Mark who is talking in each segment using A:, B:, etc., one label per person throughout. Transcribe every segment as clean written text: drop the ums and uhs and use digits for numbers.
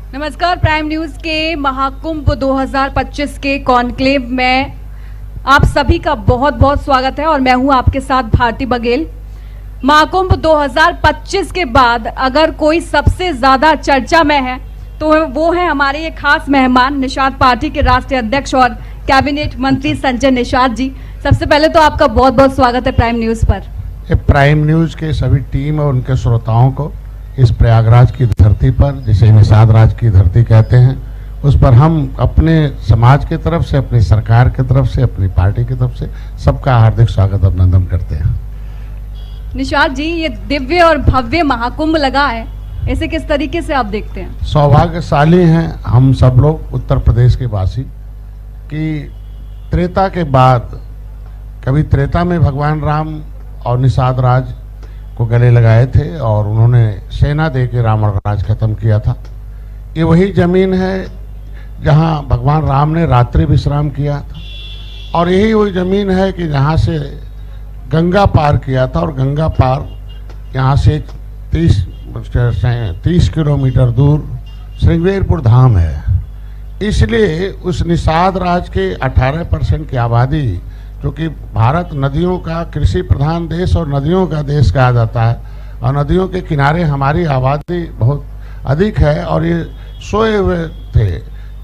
A: नमस्कार। Prime news के महाकुंभ 2025 के कॉन्क्लेव में आप सभी का बहुत बहुत स्वागत है और मैं हूं आपके साथ भारती बघेल। महाकुंभ 2025 के बाद अगर कोई सबसे ज्यादा चर्चा में है तो वो है हमारे ये खास मेहमान निषाद पार्टी के राष्ट्रीय अध्यक्ष और कैबिनेट मंत्री संजय निषाद जी। सबसे पहले तो आपका बहुत बहुत स्वागत है प्राइम न्यूज पर।
B: प्राइम न्यूज के सभी टीम और उनके श्रोताओं को इस प्रयागराज की धरती पर, जिसे निषाद राज की धरती कहते हैं, उस पर हम अपने समाज की तरफ से, अपनी सरकार की तरफ से, अपनी पार्टी की तरफ से सबका हार्दिक स्वागत अभिनंदन करते हैं।
A: निषाद जी, ये दिव्य और भव्य महाकुंभ लगा है, इसे किस तरीके से आप देखते हैं?
B: सौभाग्यशाली हैं हम सब लोग उत्तर प्रदेश के वासी कि त्रेता के बाद, कभी त्रेता में भगवान राम और निषाद राज को गले लगाए थे और उन्होंने सेना दे के रावण राज खत्म किया था। ये वही जमीन है जहां भगवान राम ने रात्रि विश्राम किया था और यही वही जमीन है कि जहां से गंगा पार किया था और गंगा पार यहाँ से 30 किलोमीटर दूर श्रृंगेरपुर धाम है। इसलिए उस निषाद राज के 18% की आबादी, क्योंकि भारत नदियों का कृषि प्रधान देश और नदियों का देश कहा जाता है और नदियों के किनारे हमारी आबादी बहुत अधिक है और ये सोए हुए थे।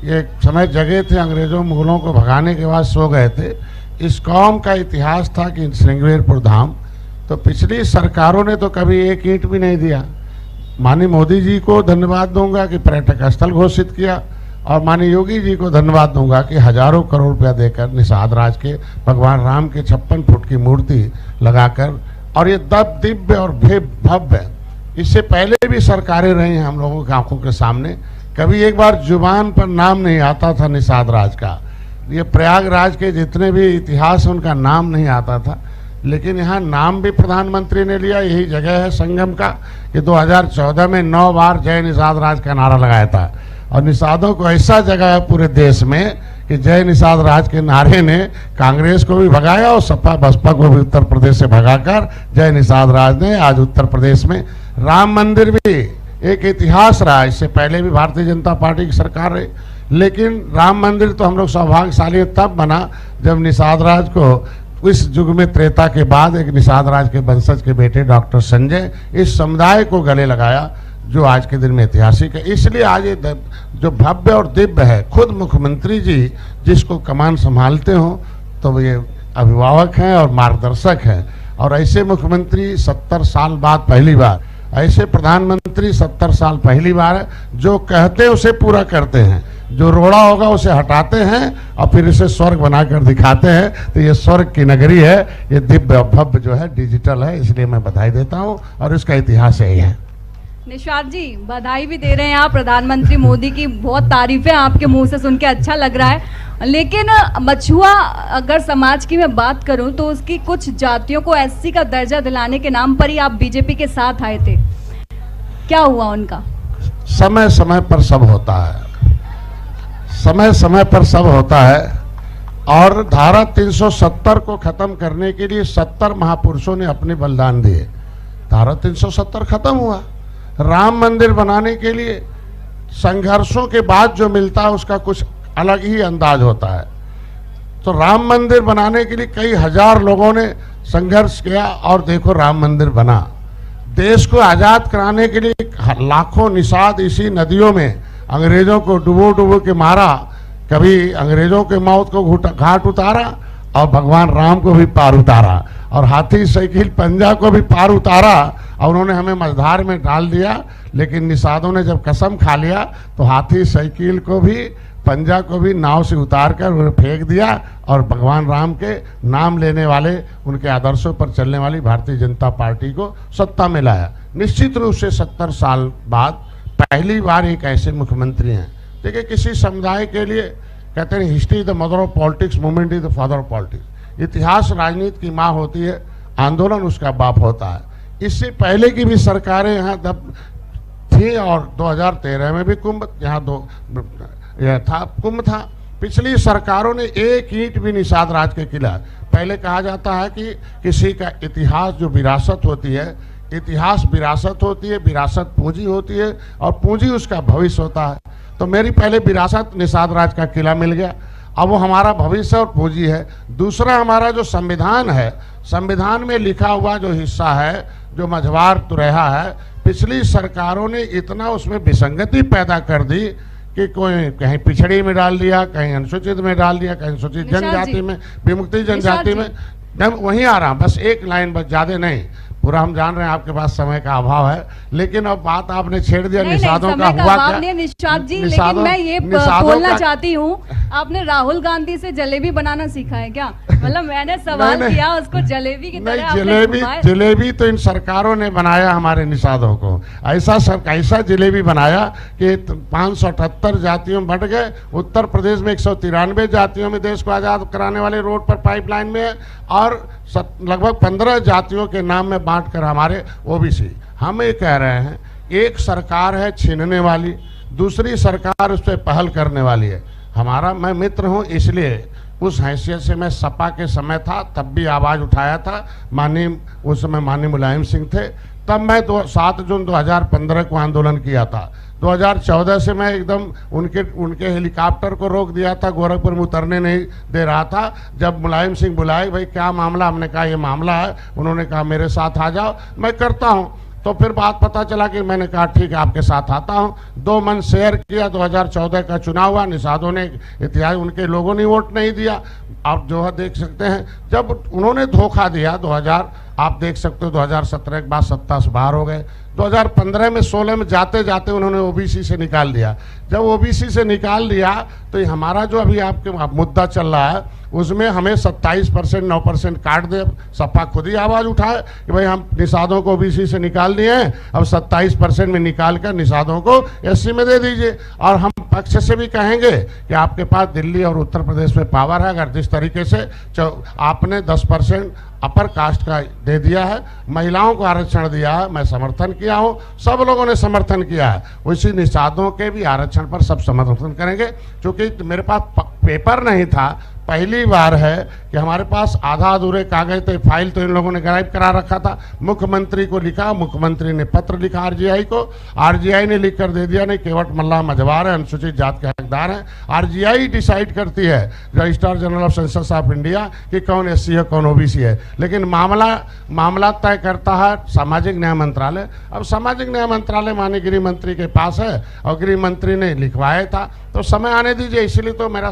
B: ये समय जगे थे, अंग्रेजों मुगलों को भगाने के बाद सो गए थे। इस कौम का इतिहास था कि श्रृंगेरपुर धाम, तो पिछली सरकारों ने तो कभी एक ईंट भी नहीं दिया। माननीय मोदी जी को धन्यवाद दूंगा कि पर्यटक स्थल घोषित किया और माननीय योगी जी को धन्यवाद दूंगा कि हजारों करोड़ रुपया देकर निषाद राज के भगवान राम के 56 फुट की मूर्ति लगाकर, और ये दिव्य और भव्य, इससे पहले भी सरकारें रही हैं हम लोगों की आंखों के सामने। कभी एक बार जुबान पर नाम नहीं आता था निषाद राज का। ये प्रयागराज के जितने भी इतिहास उनका नाम नहीं आता था, लेकिन यहाँ नाम भी प्रधानमंत्री ने लिया। यही जगह है संगम का कि 2014 में 9 बार जय निषाद राज का नारा लगाया था और निषादों को ऐसा जगह है पूरे देश में कि जय निषाद राज के नारे ने कांग्रेस को भी भगाया और सपा बसपा को भी उत्तर प्रदेश से भगाकर जय निषाद राज ने आज उत्तर प्रदेश में राम मंदिर भी एक इतिहास रहा। इससे पहले भी भारतीय जनता पार्टी की सरकार रही, लेकिन राम मंदिर तो हम लोग सौभाग्यशाली तब बना जब निषाद राज को इस युग में त्रेता के बाद एक निषाद राज के वंशज के बेटे डॉक्टर संजय इस समुदाय को गले लगाया, जो आज के दिन में ऐतिहासिक है। इसलिए आज ये जो भव्य और दिव्य है, खुद मुख्यमंत्री जी जिसको कमान संभालते हो तो ये अभिभावक हैं और मार्गदर्शक हैं, और ऐसे मुख्यमंत्री 70 साल बाद पहली बार, ऐसे प्रधानमंत्री 70 साल पहली बार है। जो कहते हैं उसे पूरा करते हैं, जो रोड़ा होगा उसे हटाते हैं और फिर इसे स्वर्ग बनाकर दिखाते हैं। तो ये स्वर्ग की नगरी है, ये दिव्य भव्य जो है डिजिटल है, इसलिए मैं बधाई देता हूँ और इसका इतिहास यही है।
A: निषाद जी, बधाई भी दे रहे हैं आप प्रधानमंत्री मोदी की, बहुत तारीफें आपके मुंह से सुन के अच्छा लग रहा है। लेकिन मछुआ अगर समाज की मैं बात करूं तो उसकी कुछ जातियों को एससी का दर्जा दिलाने के नाम पर ही आप बीजेपी के साथ आए थे, क्या हुआ उनका?
B: समय समय पर सब होता है, समय समय पर सब होता है। और धारा 370 को खत्म करने के लिए 70 महापुरुषों ने अपने बलिदान दिए। धारा 370 खत्म हुआ। राम मंदिर बनाने के लिए संघर्षों के बाद जो मिलता है उसका कुछ अलग ही अंदाज होता है। तो राम मंदिर बनाने के लिए कई हजार लोगों ने संघर्ष किया और देखो राम मंदिर बना। देश को आज़ाद कराने के लिए लाखों निषाद इसी नदियों में अंग्रेजों को डुबो के मारा, कभी अंग्रेजों के मौत को घाट उतारा और भगवान राम को भी पार उतारा, और हाथी साइकिल पंजा को भी पार उतारा और उन्होंने हमें मझधार में डाल दिया। लेकिन निषादों ने जब कसम खा लिया तो हाथी साइकिल को भी पंजा को भी नाव से उतार कर उन्हें फेंक दिया और भगवान राम के नाम लेने वाले, उनके आदर्शों पर चलने वाली भारतीय जनता पार्टी को सत्ता में लाया। निश्चित रूप से 70 साल बाद पहली बार एक ऐसे मुख्यमंत्री हैं। देखिए, किसी समुदाय के लिए कहते हैं history is the mother of politics, movement is the father of politics. इतिहास राजनीति की माँ होती है, आंदोलन उसका बाप होता है। इससे पहले की भी सरकारें यहाँ तब थी और 2013 में भी कुंभ कुंभ था। पिछली सरकारों ने एक ईंट भी निषाद राज के खिला। पहले कहा जाता है कि किसी का इतिहास जो विरासत होती है, इतिहास विरासत होती है, विरासत पूंजी होती है और पूंजी उसका भविष्य होता है। तो मेरी पहले विरासत निषाद राज का किला मिल गया, अब वो हमारा भविष्य और पूंजी है। दूसरा हमारा जो संविधान है, संविधान में लिखा हुआ जो हिस्सा है, जो मझवार तुरैया है, पिछली सरकारों ने इतना उसमें विसंगति पैदा कर दी कि कोई कहीं पिछड़ी में डाल दिया, कहीं अनुसूचित में डाल दिया, कहीं अनुसूचित जनजाति में, विमुक्ति जनजाति में। मैं वहीं आ रहा हूँ, बस एक लाइन, बस ज़्यादा नहीं, पूरा हम जान रहे हैं आपके पास समय का अभाव है, लेकिन अब बात आपने छेड़ दिया निषादों का हुआ क्या?
A: निषाद जी, लेकिन मैं ये बोलना चाहती हूँ, आपने राहुल गांधी से जलेबी बनाना सीखा है क्या? मतलब मैंने सवाल किया उसको जलेबी की तरह।
B: जलेबी तो इन सरकारों ने बनाया हमारे निषादों को, ऐसा जलेबी बनाया कि 578 जातियों में बंट गए। उत्तर प्रदेश में 193 जातियों में देश को आज़ाद कराने वाले रोड पर पाइपलाइन में है, और लगभग 15 जातियों के नाम में बांटकर हमारे ओबीसी। हम ये कह रहे हैं, एक सरकार है छीनने वाली, दूसरी सरकार उस पर पहल करने वाली है। मैं मित्र हूँ, इसलिए उस हैसियत से मैं सपा के समय था तब भी आवाज़ उठाया था। उस समय माननीय मुलायम सिंह थे, तब मैं 7 जून 2015 को आंदोलन किया था। 2014 से मैं एकदम उनके हेलीकॉप्टर को रोक दिया था, गोरखपुर में उतरने नहीं दे रहा था। जब मुलायम सिंह बुलाए, भाई क्या मामला, हमने कहा ये मामला है, उन्होंने कहा मेरे साथ आ जाओ, मैं करता हूँ। तो फिर बात पता चला कि मैंने कहा ठीक है आपके साथ आता हूँ। 2 मन शेयर किया, 2014 का चुनाव हुआ, निषादों ने इतिहास, उनके लोगों ने वोट नहीं दिया। आप जो है देख सकते हैं, जब उन्होंने धोखा दिया आप देख सकते हो 2017 के बाद सत्ता से बाहर हो गए। 2015 में 16 में जाते जाते उन्होंने ओबीसी से निकाल दिया। जब ओबीसी से निकाल दिया तो ये हमारा जो अभी आपके मुद्दा चल रहा है, उसमें हमें 27% 9% काट दे। सपा खुद ही आवाज़ उठाए कि भाई हम निषादों को ओबीसी से निकाल दिए हैं, अब 27% में निकाल कर निषादों को एससी में दे दीजिए। और हम पक्ष से भी कहेंगे कि आपके पास दिल्ली और उत्तर प्रदेश में पावर है, अगर जिस तरीके से आपने 10% अपर कास्ट का दे दिया है, महिलाओं को आरक्षण दिया है, मैं समर्थन किया हूँ, सब लोगों ने समर्थन किया है, उसी निषादों के भी आरक्षण पर सब समर्थन करेंगे। क्योंकि मेरे पास पेपर नहीं था, पहली बार है कि हमारे पास आधा अधूरे कागज थे, फाइल तो इन लोगों ने गायब करा रखा था। मुख्यमंत्री को लिखा, मुख्यमंत्री ने पत्र लिखा आरजीआई को, आरजीआई ने लिख कर दे दिया नहीं केवट मल्ला मझवार है, अनुसूचित जात के हकदार हैं। आरजीआई डिसाइड करती है, registrar general of census of India, कि कौन एससी है कौन ओबीसी है, लेकिन मामला तय करता है सामाजिक न्याय मंत्रालय। अब सामाजिक न्याय मंत्रालय माननीय गृह मंत्री के पास है, और गृह मंत्री ने लिखवाया था, तो समय आने दीजिए। इसलिए तो मेरा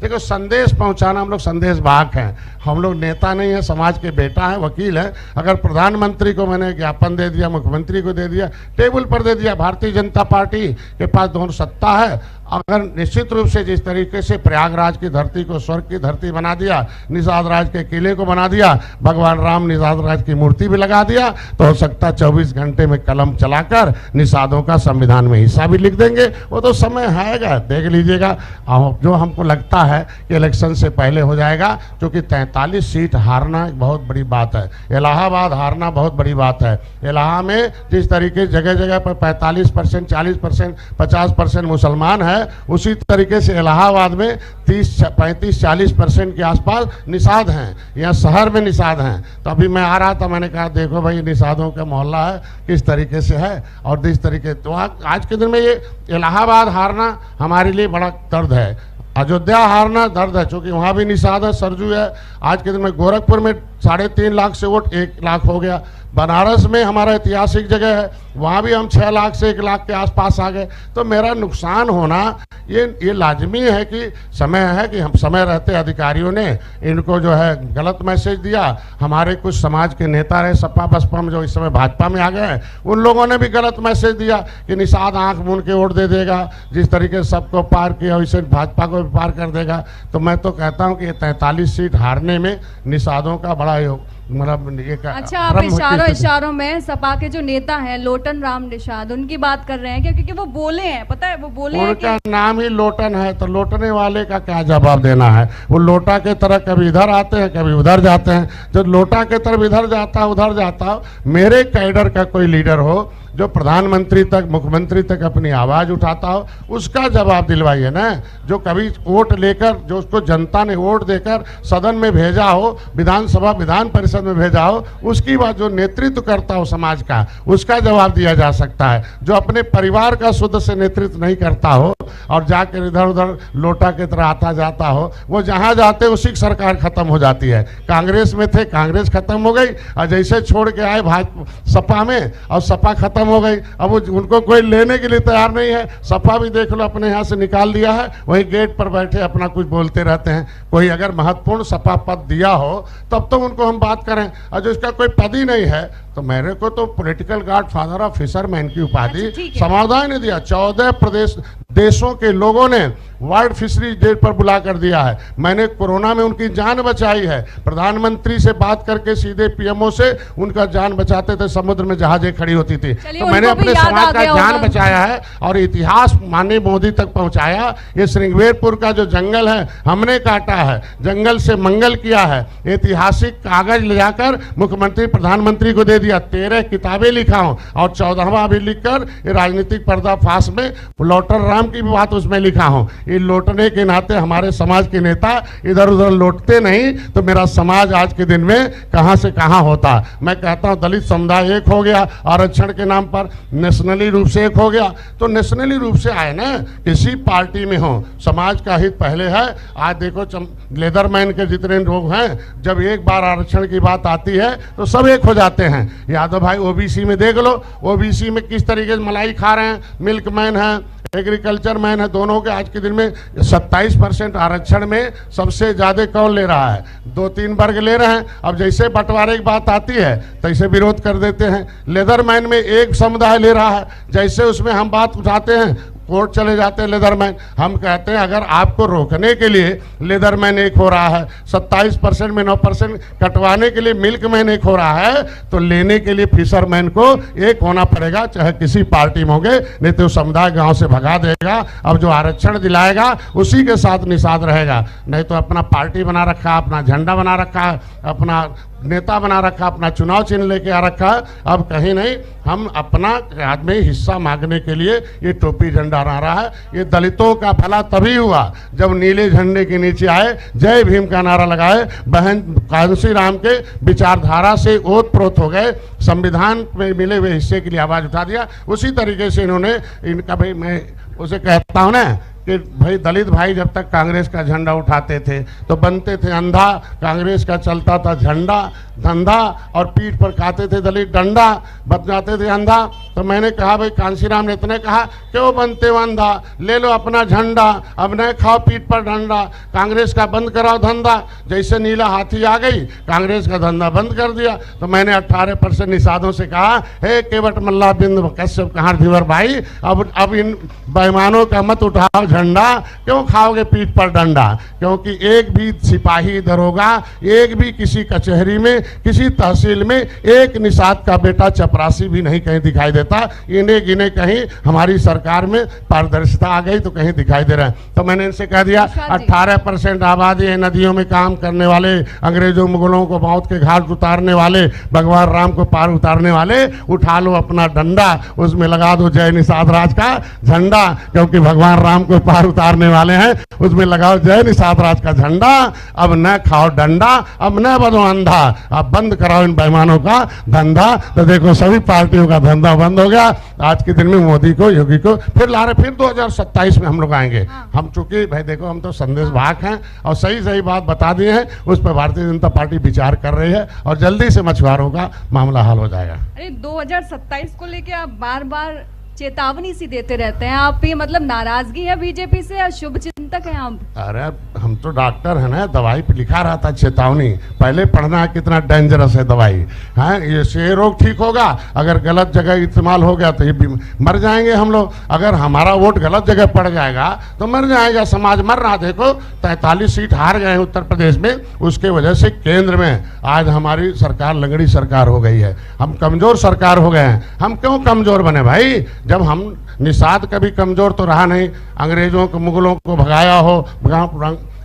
B: देखो, संदेश पहुंचाना, हम लोग संदेश वाहक हैं, हम लोग नेता नहीं है, समाज के बेटा है, वकील है। अगर प्रधानमंत्री को मैंने ज्ञापन दे दिया, मुख्यमंत्री को दे दिया, टेबल पर दे दिया, भारतीय जनता पार्टी के पास दोनों सत्ता है। अगर निश्चित रूप से जिस तरीके से प्रयागराज की धरती को स्वर्ग की धरती बना दिया, निषाद राज के किले को बना दिया, भगवान राम निषाद राज की मूर्ति भी लगा दिया, तो हो सकता 24 घंटे में कलम चलाकर निषादों का संविधान में हिस्सा भी लिख देंगे। वो तो समय आएगा, देख लीजिएगा। जो हमको लगता है कि इलेक्शन से पहले हो जाएगा, क्योंकि 43 सीट हारना एक बहुत बड़ी बात है। इलाहाबाद हारना बहुत बड़ी बात है। इलाहा में जिस तरीके जगह जगह पर 45%, 40%, 50% मुसलमान है, उसी तरीके से इलाहाबाद में 35-40% के आसपास निषाद हैं, यहाँ शहर में निषाद हैं। तो अभी मैं आ रहा था, मैंने कहा देखो भाई निषादों का मोहल्ला है किस तरीके से है, और जिस तरीके तो आज के दिन में ये इलाहाबाद हारना हमारे लिए बड़ा दर्द है। अयोध्या हारना दर्द है, क्योंकि वहाँ भी निषाद है, सरजू है। आज के दिन में गोरखपुर में 3.5 लाख से वोट 1 लाख हो गया। बनारस में हमारा ऐतिहासिक जगह है, वहाँ भी हम 6 लाख से 1 लाख के आसपास आ गए। तो मेरा नुकसान होना ये लाजमी है कि समय है कि हम समय रहते अधिकारियों ने इनको जो है गलत मैसेज दिया। हमारे कुछ समाज के नेता रहे सपा बसपा में, जो इस समय भाजपा में आ गए हैं, उन लोगों ने भी गलत मैसेज दिया कि निषाद आंख मूंद के वोट दे देगा, जिस तरीके से सबको पार किया वैसे भाजपा को भी पार कर देगा। तो मैं तो कहता हूँ कि 43 सीट हारने में निषादों का बड़ा मतलब ये
A: अच्छा, आप इशारों में सपा के जो नेता हैं लोटन राम निषाद, उनकी बात कर रहे हैं क्या? क्योंकि वो बोले हैं, पता है वो बोले हैं
B: उनका नाम ही लोटन है, तो लोटने वाले का क्या जवाब देना है? वो लोटा के तरह कभी इधर आते हैं कभी उधर जाते हैं। जब लोटा के तरफ इधर जाता उधर जाता, मेरे कैडर का कोई लीडर हो जो प्रधानमंत्री तक मुख्यमंत्री तक अपनी आवाज़ उठाता हो, उसका जवाब दिलवाइए ना। जो कभी वोट लेकर, जो उसको जनता ने वोट देकर सदन में भेजा हो, विधानसभा विधान परिषद में भेजा हो, उसकी बात जो नेतृत्व करता हो समाज का, उसका जवाब दिया जा सकता है। जो अपने परिवार का शुद्ध से नेतृत्व नहीं करता हो, और जाकर इधर उधर लोटा की तरह आता जाता हो, वो जहाँ जाते उसी की सरकार खत्म हो जाती है। कांग्रेस में थे, कांग्रेस खत्म हो गई, और जैसे छोड़ के आए भाजपा सपा में, और सपा खत्म हो गई। अब उनको कोई लेने के लिए तैयार नहीं है। सपा भी देख लो अपने यहाँ से निकाल दिया है, वही गेट पर बैठे अपना कुछ बोलते रहते हैं। कोई अगर महत्वपूर्ण सपा पद दिया हो तब तो उनको हम बात करें, और जो इसका कोई पद ही नहीं है तो मेरे को तो political God father of fisherman की उपाधि समाधान ने दिया। 14 देशों के लोगों ने वर्ल्ड फिशरीज डे पर बुला कर दिया है। मैंने कोरोना में उनकी जान बचाई है। प्रधानमंत्री से बात करके सीधे पीएमओ से उनका जान बचाते थे, समुद्र में जहाजें खड़ी होती थी, तो मैंने अपने समाज का जान बचाया है और इतिहास माननीय मोदी तक पहुंचाया। ये श्रृंगवेरपुर का जो जंगल है हमने काटा है, जंगल से मंगल किया है। ऐतिहासिक कागज ले जाकर मुख्यमंत्री प्रधानमंत्री को दे दिया। 13 किताबें लिखा हूं और 14वां भी लिखकर राजनीतिक पर्दाफाश में लौटर राम की भी बात उसमें लिखा हूं। ये लौटने के नाते हमारे समाज के नेता इधर उधर लौटते नहीं तो मेरा समाज आज के दिन में कहां से कहां होता। मैं कहता हूं दलित समुदाय एक हो गया आरक्षण के नाम पर, नेशनली रूप से एक हो गया, तो नेशनली रूप से आए ना, किसी पार्टी में हो, समाज का हित पहले है। आज देखो लेदरमैन के जितने लोग हैं, जब एक बार आरक्षण की बात आती है तो सब एक हो जाते हैं। यादव भाई ओबीसी में देख लो, ओबीसी में किस तरीके से मलाई खा रहे हैं, मिल्कमैन है, एग्रीकल्चर मैन है, दोनों के आज के दिन में 27% आरक्षण में सबसे ज्यादा कौन ले रहा है? 2-3 वर्ग ले रहे हैं। अब जैसे बंटवारे की बात आती है तैसे विरोध कर देते हैं। लेदरमैन में एक समुदाय ले रहा है, जैसे उसमें हम बात उठाते हैं कोर्ट चले जाते हैं लेदरमैन। हम कहते हैं अगर आपको रोकने के लिए लेदरमैन एक हो रहा है, 27% में 9% कटवाने के लिए मिल्कमैन एक हो रहा है, तो लेने के लिए फिशरमैन को एक होना पड़ेगा, चाहे किसी पार्टी में होंगे, नहीं तो समुदाय गांव से भगा देगा। अब जो आरक्षण दिलाएगा उसी के साथ निषाद रहेगा, नहीं तो अपना पार्टी बना रखा, अपना झंडा बना रखा, अपना नेता बना रखा, अपना चुनाव चिन्ह लेके आ रखा। अब कहीं नहीं, हम अपना आदमी हिस्सा मांगने के लिए ये टोपी झंडा रहा है। ये दलितों का भला तभी हुआ जब नीले झंडे के नीचे आए, जय भीम का नारा लगाए, बहन कांसी राम के विचारधारा से ओत प्रोत हो गए, संविधान में मिले हुए हिस्से के लिए आवाज उठा दिया। उसी तरीके से इन्होंने इनका, भाई मैं उसे कहता हूँ ना कि भाई दलित भाई जब तक कांग्रेस का झंडा उठाते थे तो बनते थे अंधा, कांग्रेस का चलता था झंडा धंधा और पीठ पर खाते थे दलित डंडा, बच जाते थे अंधा। तो मैंने कहा भाई कांसीराम ने इतने कहा क्यों बनते हो अंधा, ले लो अपना झंडा, अब न खाओ पीठ पर डंडा, कांग्रेस का बंद कराओ धंधा। जैसे नीला हाथी आ गई कांग्रेस का धंधा बंद कर दिया। तो मैंने 18% निषादों से कहा, हे केवट मल्ला बिंद कश्यप कहार धीवर भाई, अब इन बेईमानों का मत उठाओ झंडा, क्यों खाओगे पीठ पर डंडा। क्योंकि एक भी सिपाही दरोगा, एक भी किसी कचहरी में, किसी तहसील में एक निषाद का बेटा चपरासी भी नहीं कहीं दिखाई देता। इन्हें गिने कहीं हमारी सरकार में पारदर्शिता आ गई तो कहीं दिखाई दे रहा है। तो मैंने इनसे कह दिया 18% आबादी है, नदियों में काम करने वाले, अंग्रेजों मुगलों को मौत के घाट उतारने वाले, भगवान राम को पार उतारने वाले, उठा लो अपना डंडा, उसमें लगा दो जय निषाद राज का झंडा, क्योंकि भगवान राम को पार उतारने वाले हैं, उसमें लगाओ जय निषाद राज का झंडा। अब न खाओ डंडा, अब न बनो अंधा, अब बंद कराओ इन बेईमानों का धंधा। तो देखो सभी पार्टियों का धंधा बंद हो गया। आज के दिन में मोदी को, योगी को फिर ला रहे, फिर 2027 में हम लोग आएंगे। हम चूंकि भाई देखो हम तो संदेश वाहक हैं और सही सही बात बता दिए हैं, उस पर भारतीय जनता पार्टी विचार कर रही है और जल्दी से मछुआरों का मामला हल हो जाएगा।
A: अरे 2027 को लेके आप बार बार चेतावनी सी देते रहते हैं, आप ये मतलब नाराजगी है बीजेपी से या शुभ चिंतक हैं आप? अरे
B: हम तो डॉक्टर है ना, दवाई पे लिखा रहा था चेतावनी, पहले पढ़ना है कितना डेंजरस है दवाई है। ये रोग ठीक होगा, अगर गलत जगह इस्तेमाल हो गया तो ये मर जाएंगे हम लोग। अगर हमारा वोट गलत जगह पड़ जाएगा तो मर जाएगा समाज, मर रहा। देखो 43 सीट हार गए हैं उत्तर प्रदेश में, उसके वजह से केंद्र में आज हमारी सरकार लंगड़ी सरकार हो गई है, हम कमजोर सरकार हो गए हैं। हम क्यों कमजोर बने भाई? जब हम निषाद कभी कमजोर तो रहा नहीं, अंग्रेजों को मुगलों को भगाया हो।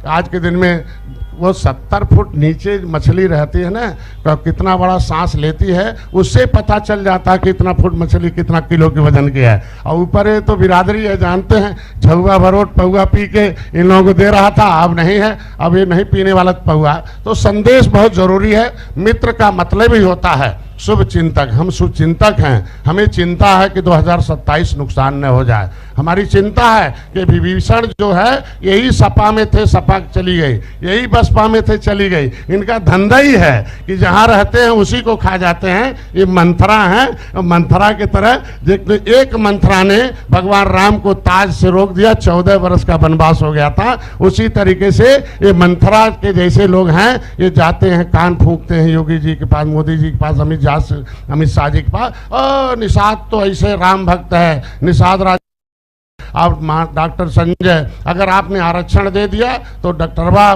B: आज के दिन में वो 70 फुट नीचे मछली रहती है ना, तो कितना बड़ा सांस लेती है, उससे पता चल जाता है कि इतना फुट मछली कितना किलो के वजन की है। और ऊपर है तो बिरादरी है, जानते हैं, झुआ भरोट पौआ पी के इन लोगों को दे रहा था, अब नहीं है, अब ये नहीं पीने वाला पौआ। तो संदेश बहुत जरूरी है। मित्र का मतलब ही होता है शुभ चिंतक। हम शुभ चिंतक हैं, हमें चिंता है कि 2027 नुकसान न हो जाए। हमारी चिंता है कि विभीषण जो है यही सपा में थे, सपा चली गई, यही बसपा में थे, चली गई। इनका धंधा ही है कि जहां रहते हैं उसी को खा जाते हैं। ये मंथरा है, मंथरा की तरह एक मंथरा ने भगवान राम को ताज से रोक दिया, 14 वर्ष का वनवास हो गया था। उसी तरीके से ये मंथरा के जैसे लोग हैं, ये जाते हैं कान फूंकते हैं योगी जी के पास, मोदी जी के पास, अमित शाह जी के पास। निषाद तो ऐसे राम भक्त है, निषाद राज। अब डॉक्टर संजय, अगर आपने आरक्षण दे दिया तो डॉक्टरवा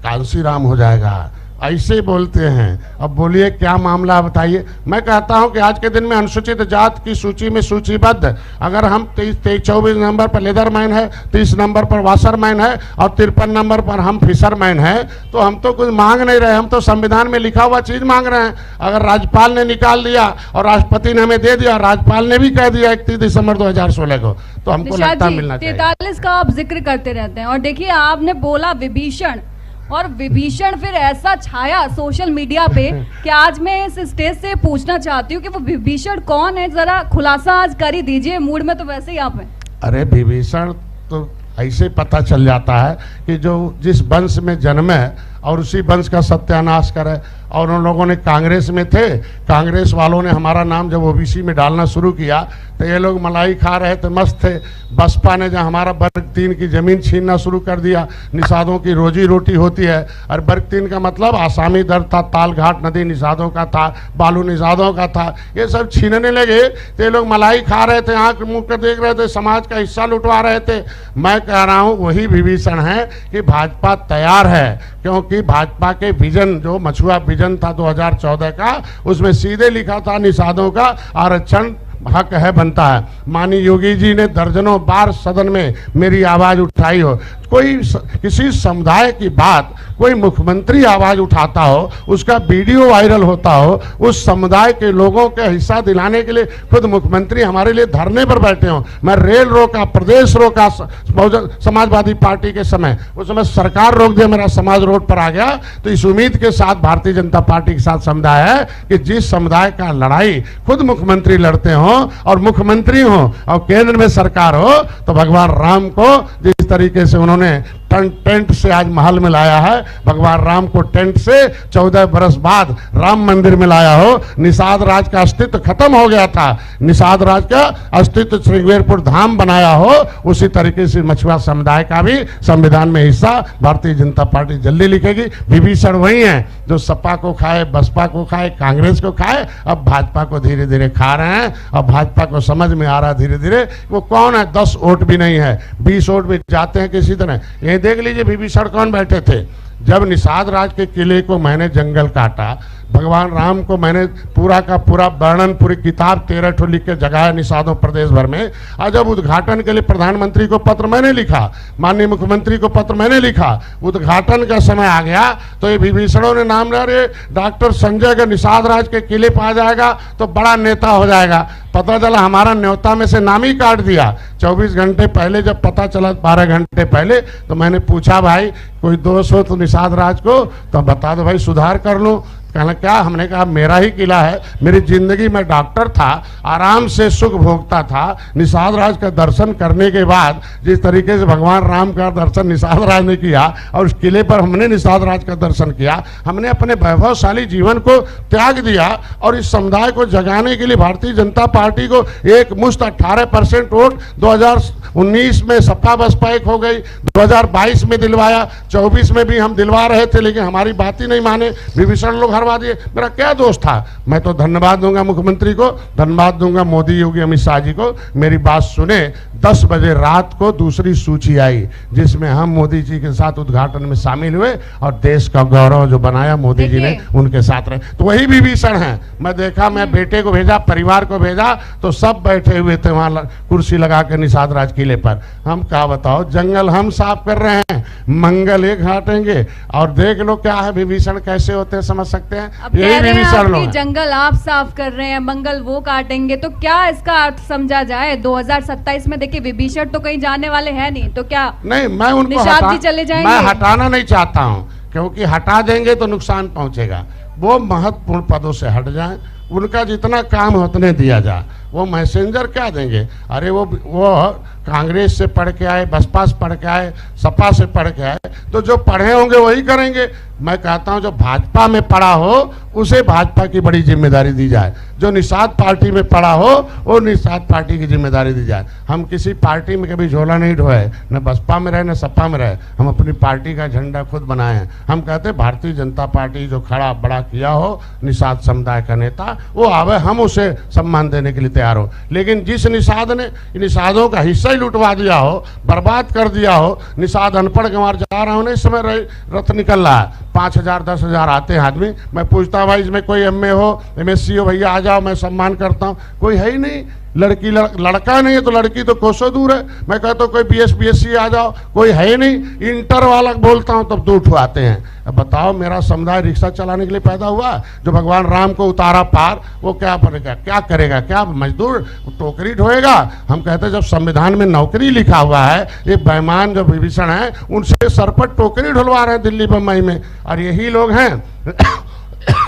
B: कांसी राम हो जाएगा, ऐसे बोलते हैं। अब बोलिए क्या मामला बताइए। मैं कहता हूं कि आज के दिन में अनुसूचित जात की सूची में सूचीबद्ध, अगर हम 24 नंबर पर लेदरमैन है, 30 नंबर पर वाशरमैन है और 53 नंबर पर हम फिशरमैन है, तो हम तो कुछ मांग नहीं रहे, हम तो संविधान में लिखा हुआ चीज मांग रहे हैं। अगर राज्यपाल ने निकाल दिया और राष्ट्रपति ने हमें दे दिया, राज्यपाल ने भी कह दिया 31 दिसंबर 2016 को, तो हमको लगता मिलना चाहिए।
A: 43 का आप जिक्र करते रहते हैं और देखिए आपने बोला विभीषण, और विभीषण फिर ऐसा छाया सोशल मीडिया पे कि आज मैं इस स्टेज से पूछना चाहती हूँ कि वो विभीषण कौन है, जरा खुलासा आज कर ही दीजिए। मूड में तो वैसे ही आप हैं।
B: अरे विभीषण तो ऐसे पता चल जाता है कि जो जिस वंश में जन्मे और उसी वंश का सत्यानाश करे। और उन लोगों ने कांग्रेस में थे, कांग्रेस वालों ने हमारा नाम जब ओबीसी में डालना शुरू किया तो ये लोग मलाई खा रहे थे, मस्त थे। बसपा ने जब हमारा वर्ग 3 की जमीन छीनना शुरू कर दिया, निषादों की रोजी रोटी होती है, और वर्ग 3 का मतलब आसामी दर था, तालघाट नदी निषादों का था, बालू निषादों का था, ये सब छीनने लगे तो ये लोग मलाई खा रहे थे, आंख मुंह कर देख रहे थे, समाज का हिस्सा लुटवा रहे थे। मैं कह रहा हूँ वही विभीषण है कि भाजपा तैयार है, क्योंकि भाजपा के विजन जो मछुआ विजन था 2014 का, उसमें सीधे लिखा था निषादों का आरक्षण हक है, बनता है। माननीय योगी जी ने दर्जनों बार सदन में मेरी आवाज उठाई हो। कोई किसी समुदाय की बात कोई मुख्यमंत्री आवाज उठाता हो, उसका वीडियो वायरल होता हो, उस समुदाय के लोगों के हिस्सा दिलाने के लिए खुद मुख्यमंत्री हमारे लिए धरने पर बैठे हो। मैं रेल रोका, प्रदेश रोका समाजवादी पार्टी के समय, उस समय सरकार रोक दे, मेरा समाज रोड पर आ गया। तो इस उम्मीद के साथ भारतीय जनता पार्टी के साथ समुदाय है कि जिस समुदाय का लड़ाई खुद मुख्यमंत्री लड़ते हो और मुख्यमंत्री हो और केंद्र में सरकार हो, तो भगवान राम को जिस तरीके से उन्होंने टेंट से आज महल में लाया है, भगवान राम को टेंट से 14 बरस बाद राम मंदिर में लाया हो। निषाद राज का अस्तित्व खत्म हो गया था, निषाद राज का अस्तित्व श्रृंगेरपुर धाम बनाया हो, उसी तरीके से मछुआ समुदाय का भी संविधान में हिस्सा भारतीय जनता पार्टी जल्दी लिखेगी। विभीषण वही है जो सपा को खाए, बसपा को खाए, कांग्रेस को खाए, अब भाजपा को धीरे धीरे खा रहे हैं। अब भाजपा को समझ में आ रहा है धीरे धीरे वो कौन है। 10 वोट भी नहीं है, 20 वोट भी जाते हैं किसी तरह। ये देख लीजिए विभीषण कौन बैठे थे। जब निषाद राज के किले को मैंने जंगल काटा, भगवान राम को मैंने पूरा का पूरा वर्णन, पूरी किताब 13 ठो लिख के जगाया निषादों प्रदेश भर में। और जब उद्घाटन के लिए प्रधानमंत्री को पत्र मैंने लिखा, माननीय मुख्यमंत्री को पत्र मैंने लिखा, उद्घाटन का समय आ गया तो ये विभीषणों ने नाम लिया, रे डॉक्टर संजय अगर निषाद राज के किले पर आ जाएगा तो बड़ा नेता हो जाएगा। पता चला हमारा न्योता में से नाम ही काट दिया। 24 घंटे पहले जब पता चला, 12 घंटे पहले, तो मैंने पूछा भाई कोई दोष हो तो निषाद राज को तो बता दो भाई, सुधार कर लूँ। कहना क्या? हमने कहा मेरा ही किला है, मेरी जिंदगी में डॉक्टर था, आराम से सुख भोगता था। निषाद राज का दर्शन करने के बाद जिस तरीके से भगवान राम का दर्शन निषाद राज ने किया और उस किले पर हमने निषाद राज का दर्शन किया, हमने अपने वैभवशाली जीवन को त्याग दिया और इस समुदाय को जगाने के लिए भारतीय जनता पार्टी को एक मुश्त 18% वोट 2019 में सपा बसपा एक हो गई, 2022 में दिलवाया, 24 में भी हम दिलवा रहे थे लेकिन हमारी बात ही नहीं माने, विभीषण लोग हरवा दिए। मेरा क्या दोष था? मैं तो धन्यवाद दूंगा मुख्यमंत्री को, धन्यवाद दूंगा मोदी योगी अमित शाह जी को। मेरी बात सुने, 10 बजे रात को दूसरी सूची आई जिसमें हम मोदी जी के साथ उद्घाटन में शामिल हुए और देश का गौरव जो बनाया मोदी जी ने उनके साथ रहे। तो वही विभीषण है। मैं देखा, मैं बेटे को भेजा, परिवार को भेजा तो सब बैठे हुए थे वहां कुर्सी लगा के निषाद राज किले पर। हम क्या बताओ, जंगल हम साफ कर रहे हैं, मंगल एक घाटेंगे। और देख लो क्या है विभीषण कैसे होते हैं, समझ सकते हैं। यही विभीषण लोग,
A: जंगल आप साफ कर रहे हैं, मंगल वो काटेंगे, तो क्या इसका अर्थ समझा जाए? 2027 में देखिए विभीषण तो कहीं जाने वाले हैं नहीं, तो क्या
B: नहीं मैं उनको
A: निषाद जी चले जाएंगे?
B: मैं हटाना नहीं चाहता हूं, क्योंकि हटा देंगे तो नुकसान पहुंचेगा। वो महत्वपूर्ण पदों से हट जाएं उनका जितना काम है उतने दिया जाए। वो मैसेंजर क्या देंगे? अरे वो कांग्रेस से पढ़ के आए, बसपा से पढ़ के आए, सपा से पढ़ के आए, तो जो पढ़े होंगे वही करेंगे। मैं कहता हूं जो भाजपा में पढ़ा हो उसे भाजपा की बड़ी जिम्मेदारी दी जाए, जो निषाद पार्टी में पढ़ा हो वो निषाद पार्टी की जिम्मेदारी दी जाए। हम किसी पार्टी में कभी झोला नहीं ढोए, न बसपा में रहे न सपा में रहे, हम अपनी पार्टी का झंडा खुद बनाए हैं। हम कहते हैं भारतीय जनता पार्टी जो खड़ा बड़ा किया हो निषाद समुदाय का नेता वो आवे, हम उसे सम्मान देने के लिए तैयार हो। लेकिन जिस निषाद ने निषादों का हिस्सा ही लुटवा दिया हो, बर्बाद कर दिया हो, निषाद अनपढ़ गंवार जा रहा हूं, इस समय रथ निकल रहा है, 5,000 10,000 आते हैं आदमी। मैं पूछता भाई इसमें कोई एमए हो, एमएससी हो, भैया आ जाओ, मैं सम्मान करता हूँ। कोई है ही नहीं। लड़का नहीं है तो लड़की तो कोसों दूर है। मैं कहता हूँ कोई बीएससी आ जाओ, कोई है ही नहीं। इंटर वाला बोलता हूँ तब 2 ठो आते हैं। अब बताओ मेरा समुदाय रिक्शा चलाने के लिए पैदा हुआ? जो भगवान राम को उतारा पार वो क्या करेगा? क्या करेगा? क्या मजदूर टोकरी ढोएगा? हम कहते हैं जब संविधान में नौकरी लिखा हुआ है, ये बेईमान जो विभीषण है उनसे सर पर टोकरी ढुलवा रहे हैं दिल्ली बम्बई में, और यही लोग हैं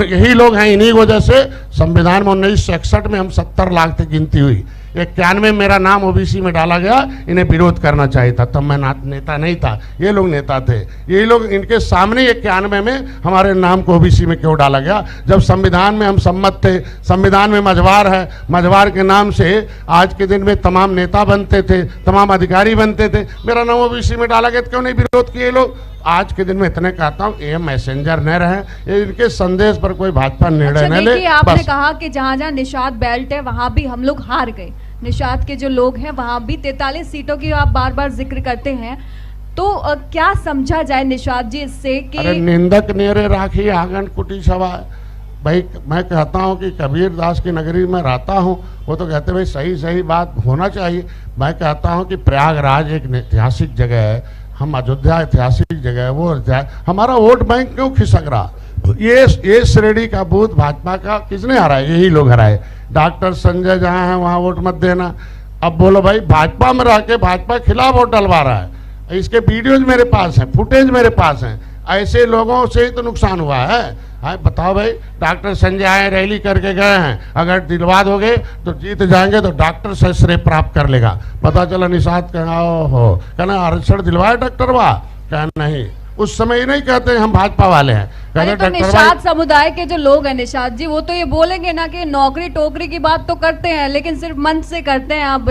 B: यही लोग हैं। इन्हीं वजह से संविधान में 1961 में हम 70 लाख तक गिनती हुई, 91 मेरा नाम ओबीसी में डाला गया। इन्हें विरोध करना चाहिए था, तब मैं नेता नहीं था, ये लोग नेता थे। ये लोग इनके सामने 91 में हमारे नाम को ओबीसी में क्यों डाला गया? जब संविधान में हम सम्मत थे। संविधान में मझवार है, मझवार के नाम से आज के दिन में तमाम नेता बनते थे, तमाम अधिकारी बनते थे। मेरा नाम ओबीसी में डाला गया तो क्यों नहीं विरोध किए लोग? आज के दिन में इतने कहता हूँ ये मैसेंजर न रहे, इनके संदेश पर कोई भाजपा निर्णय न ले।
A: आपने कहा कि जहाँ जहाँ निषाद बेल्ट है वहां भी हम लोग हार गए, निषाद के जो लोग हैं वहां भी 43 सीटों की आप बार बार जिक्र करते हैं, तो क्या समझा जाए निषाद जी इससे कि?
B: अरे निंदक नेरे राखी आंगन कुटी सवा। भाई मैं कहता हूं कि कबीर दास की नगरी में रहता हूं, वो तो कहते भाई सही सही बात होना चाहिए। मैं कहता हूं कि प्रयागराज एक ऐतिहासिक जगह है, हम अयोध्या ऐतिहासिक जगह है, वो हमारा वोट बैंक क्यों खिसक रहा? ये श्रेणी का बूथ भाजपा का किसने हराया? यही लोग हराए। डॉक्टर संजय जहां है वहां वोट मत देना। अब बोलो भाई भाजपा में रह के भाजपा के खिलाफ वोट डलवा रहा है, इसके वीडियोज मेरे पास है, फुटेज मेरे पास है। ऐसे लोगों से ही तो नुकसान हुआ है। हाँ बताओ भाई, डॉक्टर संजय आए रैली करके गए हैं, अगर दिलवा दोगे तो जीत जाएंगे, तो डॉक्टर से श्रेय प्राप्त कर लेगा। पता चला निषाद कहा हो कहना आरक्षण दिलवाए डॉक्टर वाह, क्या नहीं उस समय ही नहीं कहते हम भाजपा वाले हैं।
A: कहते तो निषाद समुदाय के जो लोग हैं निषाद जी, वो तो ये बोलेंगे ना कि नौकरी टोकरी की बात तो करते हैं लेकिन सिर्फ मन से करते हैं, आप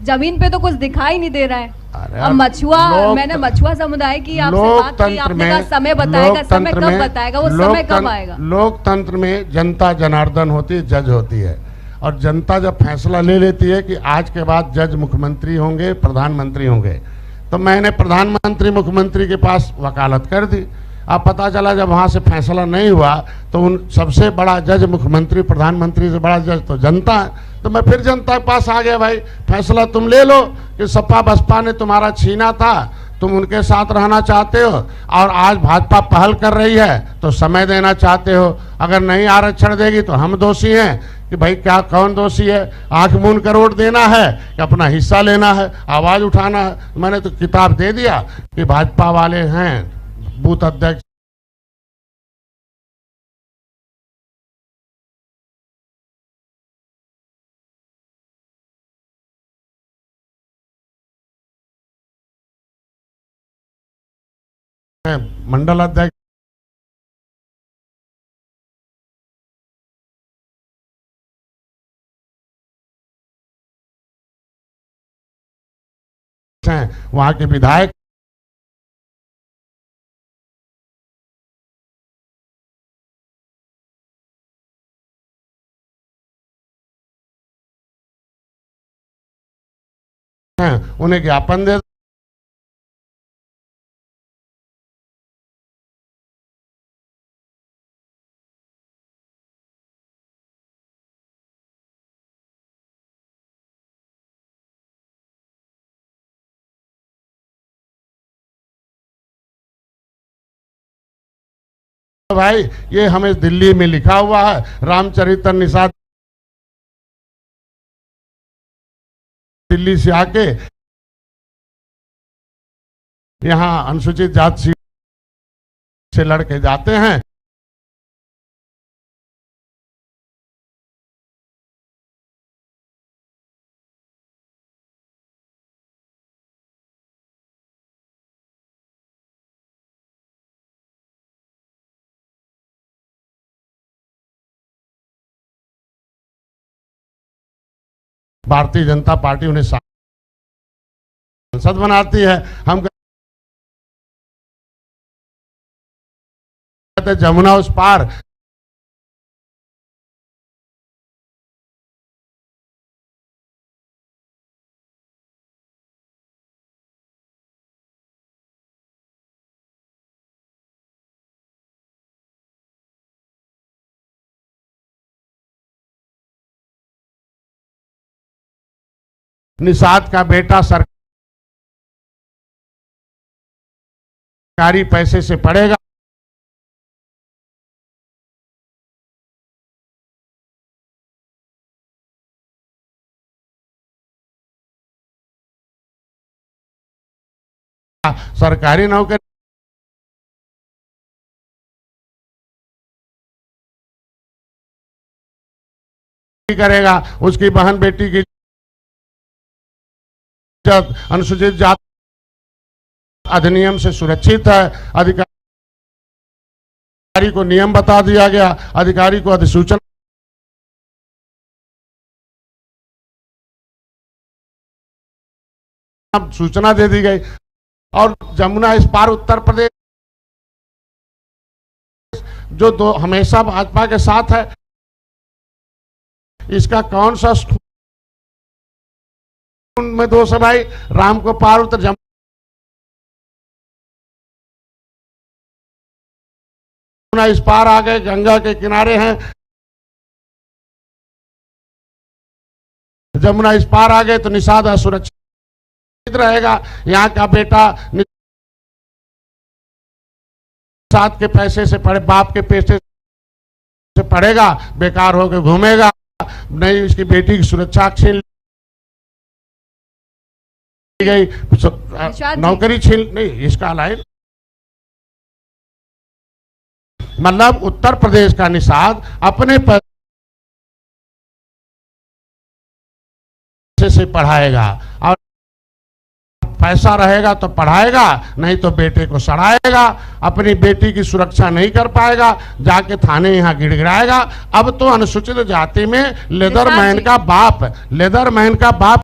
A: जमीन पे तो कुछ दिखाई नहीं दे रहा है। अब मछुआ, मैंने मछुआ समुदाय की आपसे बात की, आपने कहा समय बताएगा, समय कब बताएगा? वो समय कब आएगा?
B: लोकतंत्र में जनता जनार्दन होती है, जज होती है, और जनता जब फैसला ले लेती है कि आज के बाद जज मुख्यमंत्री होंगे, प्रधानमंत्री होंगे, तो मैंने प्रधानमंत्री मुख्यमंत्री के पास वकालत कर दी। अब पता चला जब वहां से फैसला नहीं हुआ तो उन सबसे बड़ा जज मुख्यमंत्री, प्रधानमंत्री से बड़ा जज तो जनता है। तो मैं फिर जनता के पास आ गया, भाई फैसला तुम ले लो कि सपा बसपा ने तुम्हारा छीना था, तुम उनके साथ रहना चाहते हो, और आज भाजपा पहल कर रही है तो समय देना चाहते हो। अगर नहीं आरक्षण देगी तो हम दोषी हैं कि भाई क्या कौन दोषी है? आंख मूंद कर वोट देना है कि अपना हिस्सा लेना है, आवाज उठाना है? मैंने तो किताब दे दिया कि भाजपा वाले हैं बूथ अध्यक्ष मंडल अध्यक्ष हैं, वहां के विधायक हैं, उन्हें ज्ञापन दे भाई, ये हमें दिल्ली में लिखा हुआ है, रामचरित्र निषाद दिल्ली से आके यहाँ अनुसूचित जाति से लड़के जाते हैं, भारतीय जनता पार्टी उन्हें सांसद बनाती है। हम कहते जमुना उस पार, निषाद का बेटा सरकारी पैसे से पढ़ेगा। सरकारी नौकरी करेगा। उसकी बहन बेटी की अनुसूचित जाति अधिनियम से सुरक्षित है। अधिकारी को नियम बता दिया गया, अधिकारी को अधिसूचना सूचना दे दी गई। और जमुना इस पार उत्तर प्रदेश जो हमेशा भाजपा के साथ है, इसका कौन सा में दोष है भाई? राम को पार उत्तर जमुना इस पार आ गए, गंगा के किनारे हैं। जमुना इस पार आ गए तो निषाद असुरक्षित रहेगा। यहाँ का बेटा निषाद के पैसे से पढ़े, बाप के पैसे से पढ़ेगा, बेकार होकर घूमेगा। नहीं, इसकी बेटी की सुरक्षा छीन गई, नौकरी छीन नहीं, इसका लाइन मतलब उत्तर प्रदेश का निषाद अपने पैसे से पढ़ाएगा, और पैसा रहेगा तो पढ़ाएगा, नहीं तो बेटे को सड़ाएगा। अपनी बेटी की सुरक्षा नहीं कर पाएगा, जाके थाने यहाँ गिड़गिड़ाएगा। अब तो अनुसूचित जाति में लेदरमैन का बाप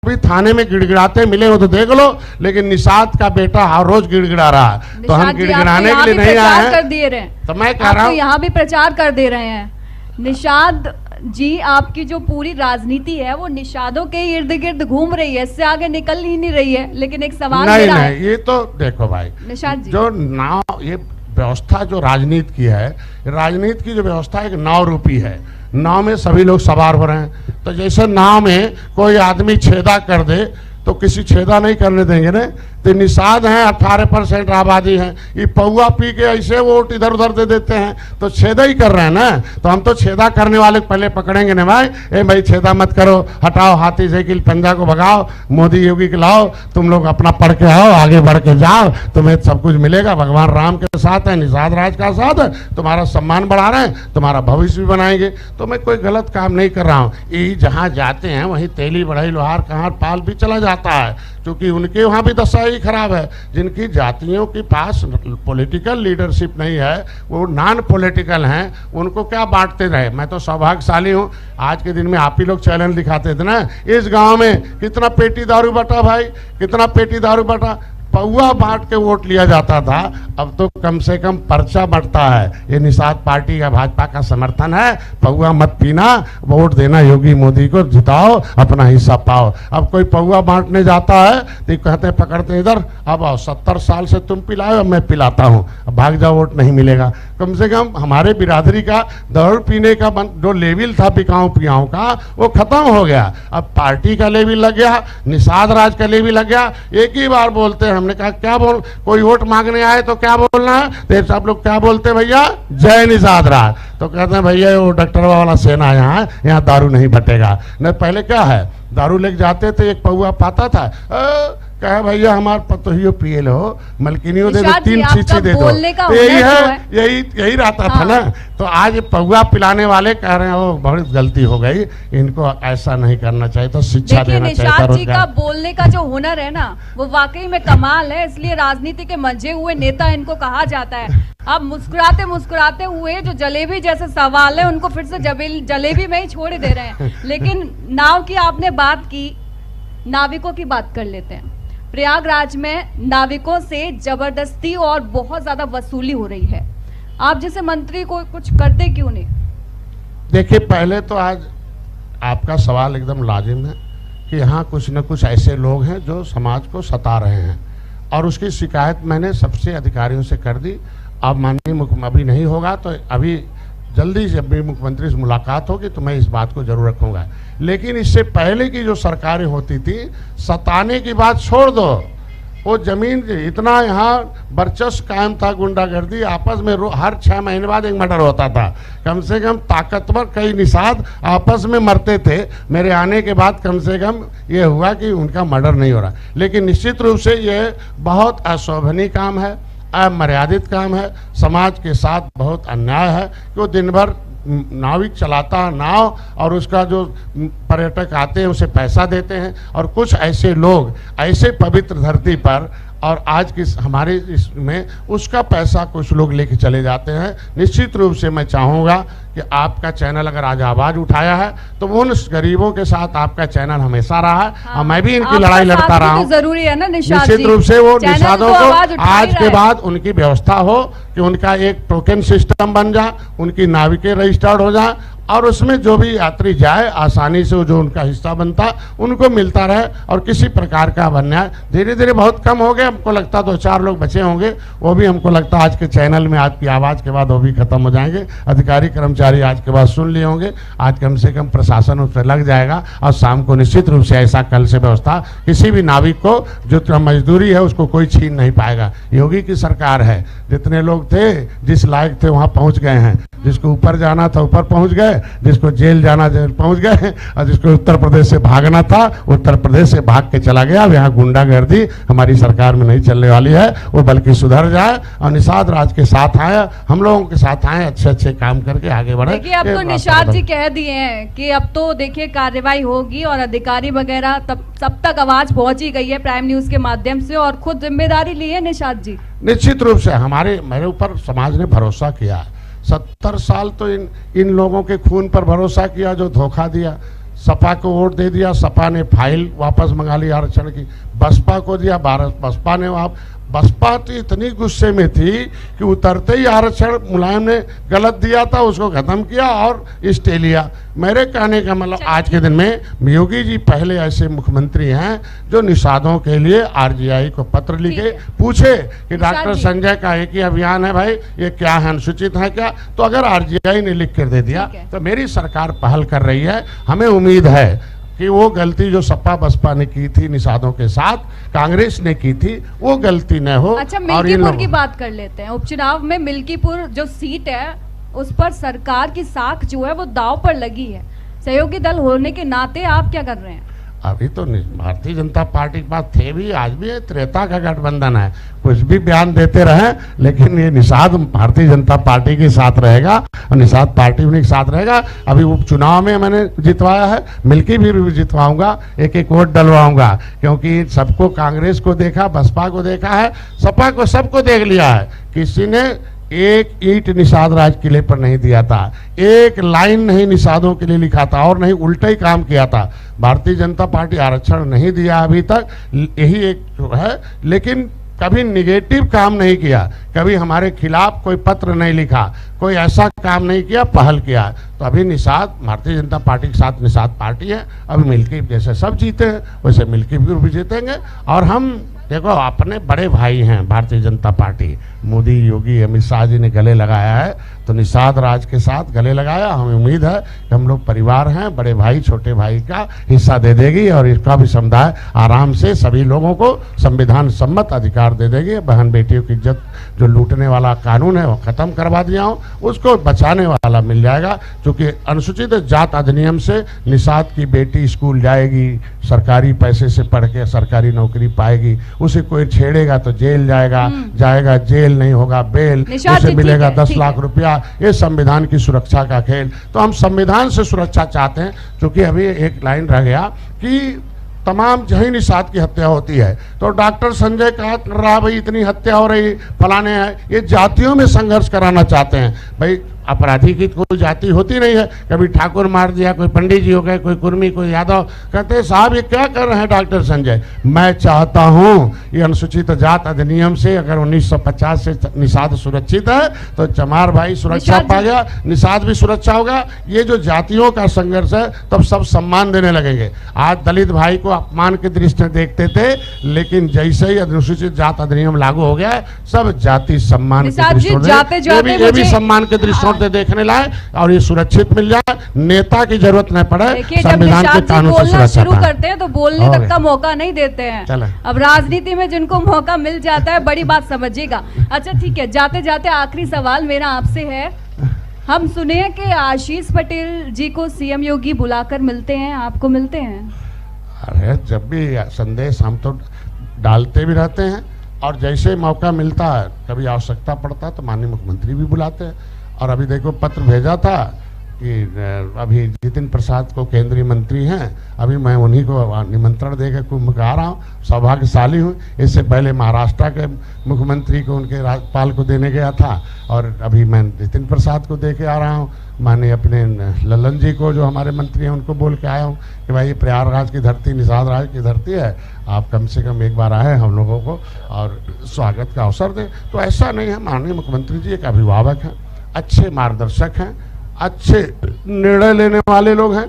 B: भी थाने में गिड़गिड़ाते मिले हो तो देख लो। लेकिन निषाद का बेटा हर रोज गिड़गिड़ा रहा है, तो हम गिड़गिड़ाने के लिए नहीं आए हैं। तो मैं कह रहा हूँ
A: यहाँ भी प्रचार कर दे रहे हैं। निषाद जी, आपकी जो पूरी राजनीति है वो निषादों के इर्द गिर्द घूम रही है, इससे आगे निकल ही नहीं रही है। लेकिन एक सवाल
B: नहीं, ये तो देखो भाई,
A: निषाद जी,
B: जो नाव, ये व्यवस्था जो राजनीति की है, राजनीति की जो व्यवस्था एक नाव रूपी है। नाव में सभी लोग सवार हो रहे हैं, तो जैसे नाव में कोई आदमी छेदा कर दे तो किसी छेदा नहीं करने देंगे ना। तो निषाद हैं, 18% आबादी है, ये पौआ पी के ऐसे वोट इधर उधर दे देते हैं, तो छेदा ही कर रहे हैं ना। तो हम तो छेदा करने वाले पहले पकड़ेंगे ना भाई। ए भाई छेदा मत करो, हटाओ हाथी साइकिल पंजा को भगाओ, मोदी योगी के लाओ, तुम लोग अपना पढ़ के आओ, आगे बढ़ के जाओ, तुम्हें सब कुछ मिलेगा। भगवान राम के साथ है, निषाद राज का साथ है, तुम्हारा सम्मान बढ़ा रहे हैं, तुम्हारा भविष्य भी बनाएंगे। तो मैं कोई गलत काम नहीं कर रहा हूँ। ये जहाँ जाते हैं वहीं तेली बढ़ई लोहार कहाँ पाल भी चला जाता है, क्योंकि उनके वहाँ भी दशा ही खराब है। जिनकी जातियों के पास पॉलिटिकल लीडरशिप नहीं है, वो नॉन पॉलिटिकल हैं, उनको क्या बांटते रहे। मैं तो सौभाग्यशाली हूँ, आज के दिन में आप ही लोग चैलेंज दिखाते थे ना, इस गांव में कितना पेटी दारू बटा भाई, कितना पेटी दारू बटा, पौआ बांट के वोट लिया जाता था। अब तो कम से कम पर्चा बंटता है। ये निषाद पार्टी का, भाजपा का समर्थन है। पौआ मत पीना, वोट देना योगी मोदी को, जिताओ, अपना हिस्सा पाओ। अब कोई पौआ बांटने जाता है तो कहते हैं पकड़ते इधर, अब आओ 70 साल से तुम पिलाओ, अब मैं पिलाता हूँ, अब भाग जाओ, वोट नहीं मिलेगा। कम से कम हमारे बिरादरी का दारू पीने का जो लेवल था पिकाओं पियाओं का, वो खत्म हो गया। अब पार्टी का लेवल लग गया, निषाद राज का लेवल लग गया। एक ही बार बोलते हैं, हमने कहा क्या बोल, कोई वोट मांगने आए तो क्या बोलना है, तो सब लोग क्या बोलते हैं भैया, जय निषाद राज। तो कहते हैं भैया वो डॉक्टर वाला सेना यहाँ दारू नहीं बटेगा। नहीं, पहले क्या है, दारू लेके जाते थे, एक पौआ पाता था, कहे भैया हमार पतोहियो पिए लो, मलकिनियों दे दो,
A: निषाद जी,
B: 3
A: आपका
B: छींचे दे दो।
A: बोलने का
B: तो यही
A: हुनर जो
B: है,
A: है।
B: यही रहता था
A: हाँ।
B: ना। तो आज पौवा पिलाने वाले कह रहे हैं वो बहुत गलती हो गई, इनको ऐसा नहीं करना चाहिए, तो शिक्षा
A: देखिए
B: देना चाहिए था,
A: निषाद जी का
B: रोजगार।
A: बोलने का जो हुनर है ना, वो वाकई में कमाल है, इसलिए राजनीति के मंझे हुए नेता इनको कहा जाता है। अब मुस्कुराते मुस्कुराते हुए जो जलेबी जैसे सवाल है उनको फिर से जलेबी में ही छोड़ दे रहे हैं। लेकिन नाव की आपने बात की, नाविकों की बात कर लेते हैं। प्रयागराज में नाविकों से जबरदस्ती और बहुत ज्यादा वसूली हो रही है, आप जैसे मंत्री को कुछ करते क्यों नहीं?
B: देखिए, पहले तो आज आपका सवाल एकदम लाजिम है कि यहाँ कुछ न कुछ ऐसे लोग हैं जो समाज को सता रहे हैं, और उसकी शिकायत मैंने सबसे अधिकारियों से कर दी। अब माननीय मुख्यमंत्री अभी नहीं होगा तो अभी जल्दी जब भी मुख्यमंत्री से मुलाकात होगी तो मैं इस बात को जरूर रखूंगा। लेकिन इससे पहले की जो सरकारें होती थी, सताने की बात छोड़ दो, वो जमीन इतना यहाँ वर्चस्व कायम था, गुंडागर्दी आपस में हर 6 महीने बाद एक मर्डर होता था। कम से कम ताकतवर कई निषाद आपस में मरते थे। मेरे आने के बाद कम से कम ये हुआ कि उनका मर्डर नहीं हो रहा। लेकिन निश्चित रूप से ये बहुत अशोभनीय काम है, अमर्यादित काम है, समाज के साथ बहुत अन्याय है कि वो दिन भर नाविक चलाता है नाव, और उसका जो पर्यटक आते हैं उसे पैसा देते हैं, और कुछ ऐसे लोग ऐसे पवित्र धरती पर और आज की हमारे इसमें उसका पैसा कुछ लोग लेके चले जाते हैं। निश्चित रूप से मैं चाहूँगा कि आपका चैनल अगर आज आवाज़ उठाया है तो वो उन गरीबों के साथ आपका चैनल हमेशा रहा है।
A: हाँ।
B: और मैं भी इनकी लड़ाई लड़ता रहा हूँ।
A: जरूरी है ना निषाद
B: निश्चित
A: जी,
B: रूप से वो
A: चैनल
B: निषादों
A: तो
B: को
A: आवाज उठा ही
B: आज
A: रहा
B: के
A: है।
B: बाद उनकी व्यवस्था हो कि उनका एक टोकन सिस्टम बन जाए, उनकी नाविकें रजिस्टर्ड हो जाए, और उसमें जो भी यात्री जाए आसानी से जो उनका हिस्सा बनता उनको मिलता रहे, और किसी प्रकार का अन्याय धीरे धीरे बहुत कम हो गया। हमको लगता 2-4 लोग बचे होंगे, वो भी हमको लगता आज के चैनल में आपकी आवाज़ के बाद वो भी खत्म हो जाएंगे। अधिकारी कर्मचारी आज के बाद सुन लिए होंगे, आज कम से कम प्रशासन उस पर लग जाएगा, और शाम को निश्चित रूप से ऐसा कल से व्यवस्था किसी भी नाविक को जो मजदूरी है उसको कोई छीन नहीं पाएगा। योगी की सरकार है, जितने लोग थे जिस लायक थे वहाँ पहुँच गए हैं, जिसको ऊपर जाना था ऊपर पहुँच गए, जिसको जेल जाना जेल पहुंच गए, और जिसको उत्तर प्रदेश से भागना था उत्तर प्रदेश से भाग के चला गया। अब यहाँ गुंडागर्दी हमारी सरकार में नहीं चलने वाली है, वो बल्कि सुधर जाए और निषाद राज के साथ आए, हम लोगों के साथ आए, अच्छे अच्छे काम करके आगे बढ़े।
A: देखिए अब तो निषाद जी कह दिए हैं कि अब तो देखिए कार्रवाई होगी, और अधिकारी वगैरह तब तक आवाज पहुंच ही गई है प्राइम न्यूज के माध्यम से, और खुद जिम्मेदारी ली है निषाद जी।
B: निश्चित रूप से मेरे ऊपर समाज ने भरोसा किया। 70 साल तो इन लोगों के खून पर भरोसा किया जो धोखा दिया। सपा को वोट दे दिया, सपा ने फाइल वापस मंगा ली आरक्षण की। बसपा को दिया, बसपा ने बसपा तो इतनी गुस्से में थी कि उतरते ही आरक्षण मुलायम ने गलत दिया था उसको खत्म किया और स्टे लिया। मेरे कहने का मतलब आज के दिन में योगी जी पहले ऐसे मुख्यमंत्री हैं जो निषादों के लिए आरजीआई को पत्र लिखे, पूछे कि डॉक्टर संजय का एक ही अभियान है भाई, ये क्या है, अनुसूचित है क्या? तो अगर आरजीआई ने लिख कर दे दिया तो मेरी सरकार पहल कर रही है। हमें उम्मीद है कि वो गलती जो सपा बसपा ने की थी निषादों के साथ, कांग्रेस ने की थी, वो गलती न हो।
A: अच्छा, मिल्कीपुर की बात कर लेते हैं। उपचुनाव में मिल्कीपुर जो सीट है उस पर सरकार की साख जो है वो दांव पर लगी है। सहयोगी दल होने के नाते आप क्या कर रहे हैं?
B: अभी तो भारतीय जनता पार्टी के पास थे भी, आज भी है, त्रेता का गठबंधन है। कुछ भी बयान देते रहे, लेकिन ये निषाद भारतीय जनता पार्टी के साथ रहेगा और निषाद पार्टी उन्हीं के साथ रहेगा। अभी उपचुनाव में मैंने जितवाया है, मिल्की भी जितवाऊंगा, एक एक वोट डलवाऊंगा, क्योंकि सबको कांग्रेस को देखा, बसपा को देखा है, सपा को, सबको देख लिया है। किसी ने एक ईंट निषाद राज किले पर नहीं दिया था, एक लाइन नहीं निषादों के लिए लिखा था, और नहीं उल्टा ही काम किया था। भारतीय जनता पार्टी आरक्षण नहीं दिया अभी तक, यही एक जो है, लेकिन कभी निगेटिव काम नहीं किया, कभी हमारे खिलाफ कोई पत्र नहीं लिखा, कोई ऐसा काम नहीं किया, पहल किया। तो अभी निषाद भारतीय जनता पार्टी के साथ निषाद पार्टी है। अभी मिल्की जैसे सब जीते हैं वैसे मिल्की भी जीतेंगे। और हम देखो अपने बड़े भाई हैं भारतीय जनता पार्टी, मोदी योगी अमित शाह जी ने गले लगाया है, तो निषाद राज के साथ गले लगाया। हमें उम्मीद है कि हम लोग परिवार हैं, बड़े भाई छोटे भाई का हिस्सा दे देगी, और इसका भी समुदाय आराम से सभी लोगों को संविधान सम्मत अधिकार दे देगी। बहन बेटियों की इज्जत जो लूटने वाला कानून है वो खत्म करवा दिया हूँ, उसको बचाने वाला मिल जाएगा। क्योंकि अनुसूचित जात अधिनियम से निषाद की बेटी स्कूल जाएगी, सरकारी पैसे से पढ़ के सरकारी नौकरी पाएगी, उसे कोई छेड़ेगा तो जेल जाएगा, जेल नहीं होगा बेल, उसे मिलेगा 10 लाख रुपया। ये संविधान की सुरक्षा का खेल। तो हम संविधान से सुरक्षा चाहते हैं। क्योंकि अभी एक लाइन रह गया कि तमाम जहीं निषाद की हत्या होती है तो डॉक्टर संजय कहा कर रहा भाई इतनी हत्या हो रही फलाने है, ये जातियों में संघर्ष कराना चाहते हैं। भाई अपराधी की कोई जाति होती नहीं है, कभी ठाकुर मार दिया, कोई पंडित जी हो गए, कोई कुर्मी, कोई यादव। कहते हैं साहब ये क्या कर रहे हैं डॉक्टर संजय, मैं चाहता हूं ये अनुसूचित जात अधिनियम से अगर 1950 से निषाद सुरक्षित है तो चमार भाई सुरक्षा पा गया, निषाद भी सुरक्षा होगा। ये जो जातियों का संघर्ष है तब सब सम्मान देने लगेंगे। आज दलित भाई को अपमान की दृष्टि देखते थे, लेकिन जैसे ही अनुसूचित जात अधिनियम लागू हो गया सब जाति सम्मान की दृष्टि, ये भी सम्मान की दृष्टि से देखने लाए और ये सुरक्षित मिल जाए, नेता की जरूरत न पड़े, संविधान के कानून से सुरक्षा
A: शुरू करते हैं तो बोलने तक का मौका नहीं देते हैं। अब राजनीति में जिनको मौका मिल जाता है बड़ी बात समझिएगा। अच्छा ठीक है, जाते जाते आखिरी सवाल मेरा आपसे है, हम सुने हैं कि आशीष पटेल जी को सीएम योगी बुलाकर मिलते हैं, आपको मिलते हैं?
B: अरे जब भी संदेश हम तो डालते भी रहते हैं और जैसे मौका मिलता है, कभी आवश्यकता पड़ता है तो माननीय मुख्यमंत्री भी बुलाते हैं। और अभी देखो पत्र भेजा था कि अभी जितिन प्रसाद को केंद्रीय मंत्री हैं, अभी मैं उन्हीं को निमंत्रण देकर कुंभ का आ रहा हूँ, सौभाग्यशाली हूँ। इससे पहले महाराष्ट्र के मुख्यमंत्री को उनके राज्यपाल को देने गया था और अभी मैं जितिन प्रसाद को दे के आ रहा हूँ। माने अपने ललन जी को जो हमारे मंत्री हैं उनको बोल के आया हूँ कि भाई प्रयागराज की धरती निषाद राज की धरती है, आप कम से कम एक बार आए हम लोगों को और स्वागत का अवसर दें। तो ऐसा नहीं है, माननीय मुख्यमंत्री जी एक अभिभावक हैं, अच्छे मार्गदर्शक हैं, अच्छे निर्णय लेने वाले लोग हैं।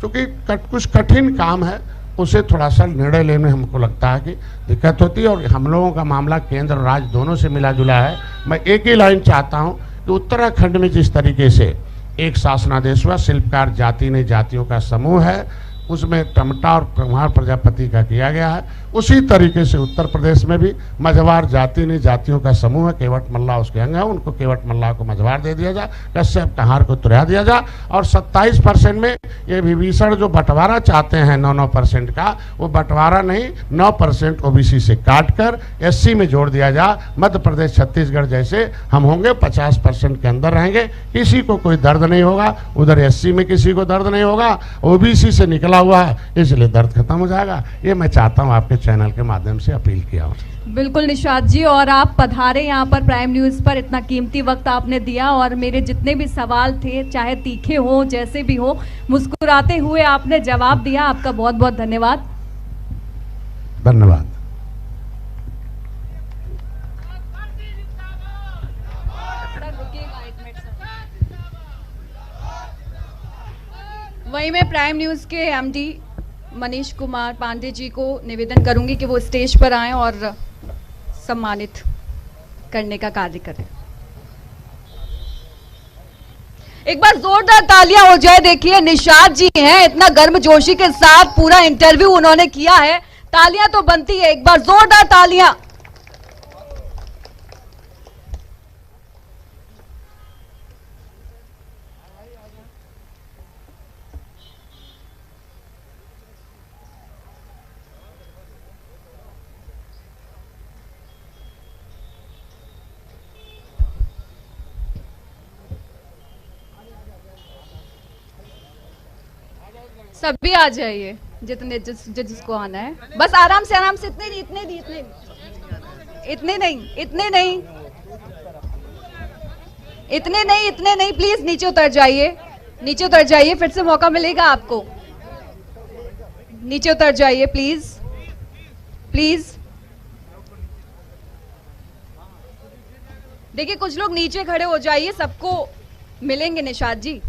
B: क्योंकि कुछ कठिन काम है उसे थोड़ा सा निर्णय लेने हमको लगता है कि दिक्कत होती है। और हम लोगों का मामला केंद्र और राज्य दोनों से मिला जुला है। मैं एक ही लाइन चाहता हूं कि उत्तराखंड में जिस तरीके से एक शासनादेश हुआ, शिल्पकार जाति ने जातियों का समूह है, उसमें टमटा और कुम्हार प्रजापति का किया गया है, उसी तरीके से उत्तर प्रदेश में भी मझवार जाति ने जातियों का समूह है, केवट मल्ला उसके अंग है, उनको केवट मल्ला को मझवार दे दिया जाए, कश्यप कहार को तुरा दिया जाए। और 27% में ये विभीषण जो बंटवारा चाहते हैं 9% का, वो बंटवारा नहीं 9% ओबीसी से काट कर SC में जोड़ दिया जाए। मध्य प्रदेश छत्तीसगढ़ जैसे हम होंगे 50% के अंदर रहेंगे, किसी को कोई दर्द नहीं होगा, उधर SC में किसी को दर्द नहीं होगा, OBC से निकला हुआ है इसलिए दर्द खत्म हो जाएगा। ये मैं चाहता हूं आपके चैनल के माध्यम से अपील किया हूं।
A: बिल्कुल निषाद जी, और आप पधारे यहाँ पर प्राइम न्यूज़ पर, इतना कीमती वक्त आपने दिया और मेरे जितने भी सवाल थे चाहे तीखे हो जैसे भी हो, मुस्कुराते हुए आपने जवाब दिया। आपका बहुत बहुत धन्यवाद।
B: धन्यवाद।
A: वहीं मैं प्राइम न्यूज़ के MD मनीष कुमार पांडे जी को निवेदन करूंगी कि वो स्टेज पर आएं और सम्मानित करने का कार्य करें। एक बार जोरदार तालियां हो जाए। देखिए निषाद जी हैं, इतना गर्मजोशी के साथ पूरा इंटरव्यू उन्होंने किया है, तालियां तो बनती है, एक बार जोरदार तालियां। सभी आ जाइए जितने जिसको आना है, बस आराम से इतने नहीं प्लीज नीचे उतर जाइए, फिर से मौका मिलेगा आपको। नीचे उतर जाइए प्लीज। देखिए कुछ लोग नीचे खड़े हो जाइए, सबको मिलेंगे निषाद जी।